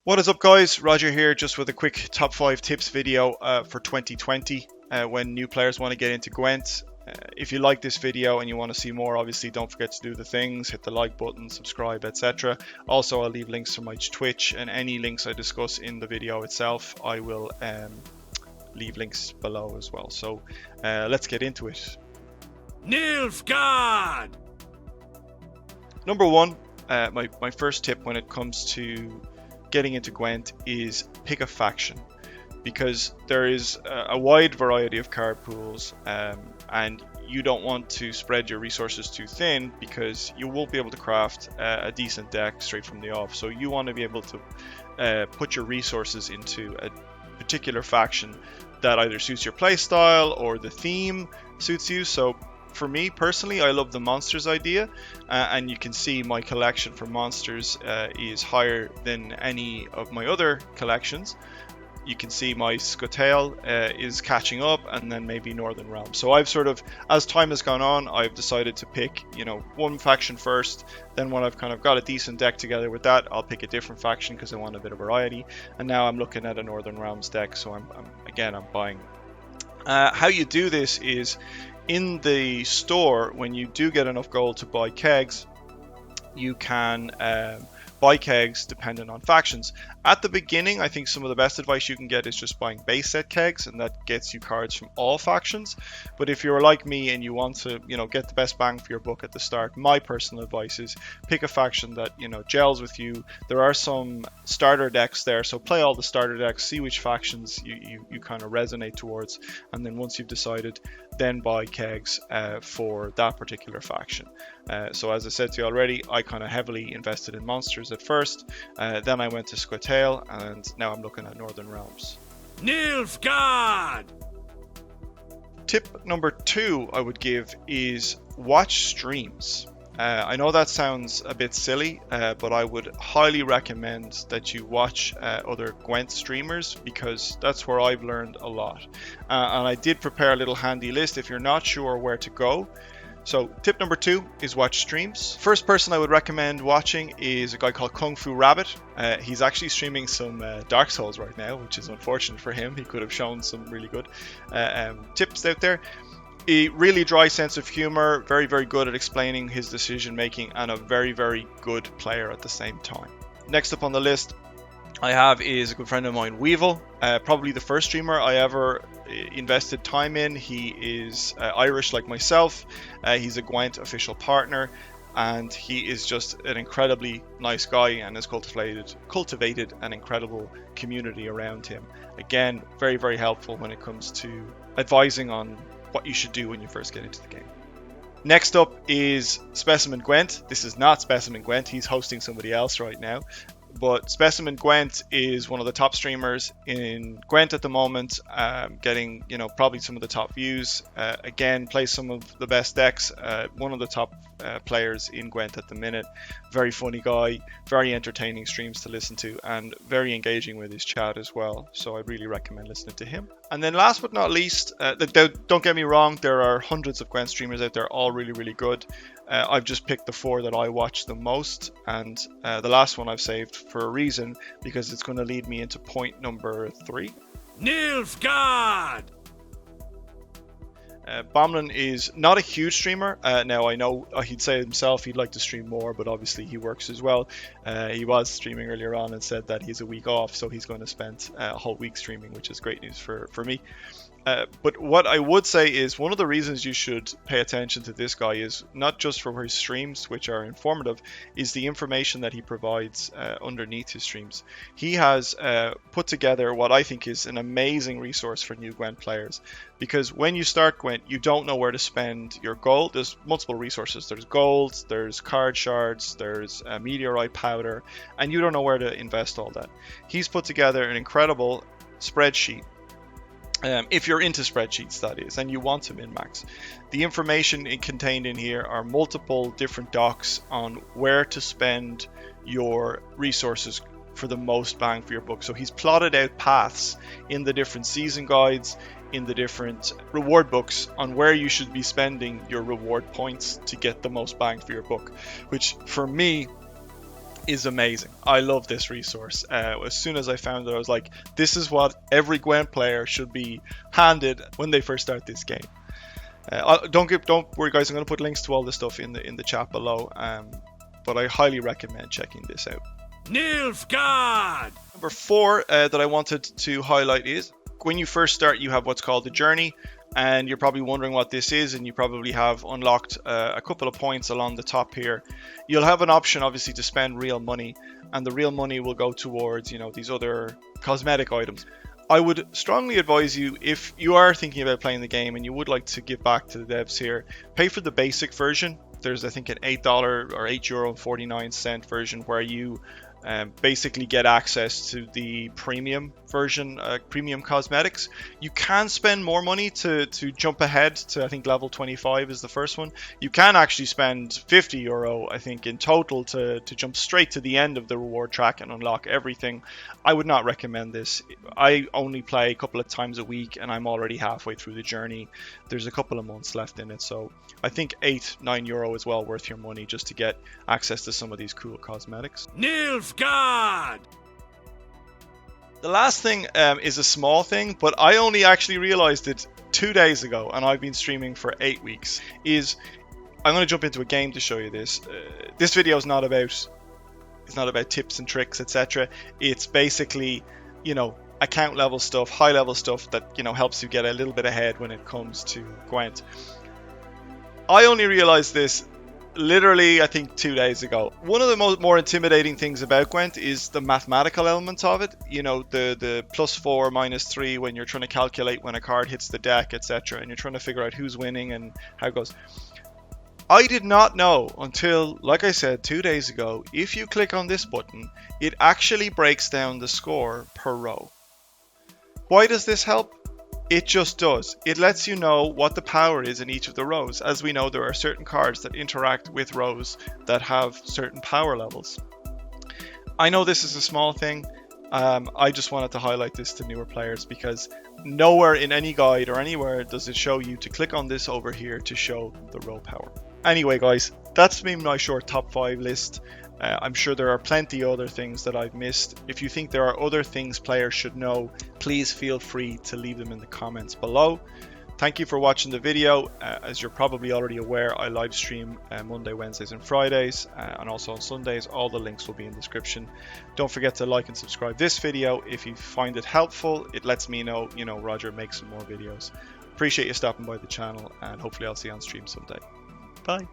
What is up, guys? Roger here, just with a quick top 5 tips video for 2020 when new players want to get into Gwent. If you like this video and you want to see more, obviously don't forget to do the things, hit the like button, subscribe, etc. Also, I'll leave links to my Twitch and any links I discuss in the video itself. I will leave links below as well. So let's get into it. Nilfgaard! Number one, my first tip when it comes to getting into Gwent is pick a faction, because there is a wide variety of card pools and you don't want to spread your resources too thin, because you won't be able to craft a decent deck straight from the off. So you want to be able to put your resources into a particular faction that either suits your playstyle or the theme suits you. So for me personally, I love the monsters idea, and you can see my collection for monsters is higher than any of my other collections. You can see my Scutail is catching up, and then maybe Northern Realms. So I've sort of, as time has gone on, I've decided to pick, one faction first. Then when I've kind of got a decent deck together with that, I'll pick a different faction because I want a bit of variety. And now I'm looking at a Northern Realms deck, so I'm buying. How you do this is, in the store, when you do get enough gold to buy kegs, you can buy kegs dependent on factions. At the beginning, I think some of the best advice you can get is just buying base set kegs, and that gets you cards from all factions. But if you're like me and you want to, get the best bang for your buck at the start, my personal advice is pick a faction that, gels with you. There are some starter decks there, so play all the starter decks, see which factions you kind of resonate towards, and then once you've decided, then buy kegs for that particular faction. So as I said to you already, I kind of heavily invested in monsters at first, then I went to Scutail, and now I'm looking at Northern Realms. Nilfgaard! Tip number 2 I would give is watch streams. I know that sounds a bit silly, but I would highly recommend that you watch other Gwent streamers, because that's where I've learned a lot. And I did prepare a little handy list if you're not sure where to go. So tip number 2 is watch streams. First person I would recommend watching is a guy called Kung Fu Rabbit. He's actually streaming some Dark Souls right now, which is unfortunate for him. He could have shown some really good tips out there. A really dry sense of humor, very, very good at explaining his decision making, and a very, very good player at the same time. Next up on the list I have is a good friend of mine, Weevil. Probably the first streamer I ever invested time in. He is Irish like myself. He's a Gwent official partner, and he is just an incredibly nice guy and has cultivated an incredible community around him. Again, very, very helpful when it comes to advising on what you should do when you first get into the game. Next up is Specimen Gwent. This is not Specimen Gwent, he's hosting somebody else right now. But Specimen Gwent is one of the top streamers in Gwent at the moment, getting probably some of the top views. Again, plays some of the best decks. One of the top players in Gwent at the minute. Very funny guy, very entertaining streams to listen to, and very engaging with his chat as well. So I really recommend listening to him. And then last but not least, don't get me wrong, there are hundreds of Gwent streamers out there, all really, really good. I've just picked the 4 that I watch the most, and the last one I've saved for a reason, because it's going to lead me into point number 3. Nilfgaard! BOMBLIN is not a huge streamer. Now I know he'd say himself he'd like to stream more, but obviously he works as well. He was streaming earlier on and said that he's a week off, so he's going to spend a whole week streaming, which is great news for me. But what I would say is, one of the reasons you should pay attention to this guy is not just for his streams, which are informative, is the information that he provides underneath his streams. He has put together what I think is an amazing resource for new Gwent players, because when you start Gwent, you don't know where to spend your gold. There's multiple resources. There's gold, there's card shards, there's meteorite powder, and you don't know where to invest all that. He's put together an incredible spreadsheet. If you're into spreadsheets, that is, and you want to min-max. The information contained in here are multiple different docs on where to spend your resources for the most bang for your buck. So he's plotted out paths in the different season guides, in the different reward books, on where you should be spending your reward points to get the most bang for your buck, which for me is amazing. I love this resource. As soon as I found it, I was like, this is what every Gwent player should be handed when they first start this game. Don't worry, guys. I'm going to put links to all this stuff in the chat below. But I highly recommend checking this out. Nilfgaard! Number 4 that I wanted to highlight is when you first start, you have what's called the journey. And you're probably wondering what this is, and you probably have unlocked a couple of points along the top here. You'll have an option, obviously, to spend real money, and the real money will go towards, these other cosmetic items. I would strongly advise you, if you are thinking about playing the game and you would like to give back to the devs here, pay for the basic version. There's, I think, an $8 or €8.49 version where you basically get access to the premium version, premium cosmetics. You can spend more money to jump ahead to, I think, level 25 is the first one. You can actually spend €50, I think, in total to jump straight to the end of the reward track and unlock everything. I would not recommend this. I only play a couple of times a week and I'm already halfway through the journey. There's a couple of months left in it, so I think €8-9 is well worth your money just to get access to some of these cool cosmetics. Nilfgaard! The last thing is a small thing, but I only actually realized it 2 days ago, and I've been streaming for 8 weeks. I'm going to jump into a game to show you this. This video is not about tips and tricks, etc. It's basically, account level stuff, high level stuff that helps you get a little bit ahead when it comes to Gwent. I only realized this literally, I think, 2 days ago. One of the more intimidating things about Gwent is the mathematical elements of it. The +4, -3 when you're trying to calculate when a card hits the deck, etc. And you're trying to figure out who's winning and how it goes. I did not know until, like I said, 2 days ago, if you click on this button, it actually breaks down the score per row. Why does this help? It just does. It lets you know what the power is in each of the rows. As we know, there are certain cards that interact with rows that have certain power levels. I know this is a small thing. I just wanted to highlight this to newer players because nowhere in any guide or anywhere does it show you to click on this over here to show the row power. Anyway, guys, that's been my short top 5 list. I'm sure there are plenty other things that I've missed. If you think there are other things players should know, please feel free to leave them in the comments below. Thank you for watching the video. As you're probably already aware, I live stream Monday, Wednesdays and Fridays, and also on Sundays. All the links will be in the description. Don't forget to like and subscribe this video if you find it helpful. It lets me know, Roger, make some more videos. Appreciate you stopping by the channel, and hopefully I'll see you on stream someday. Bye.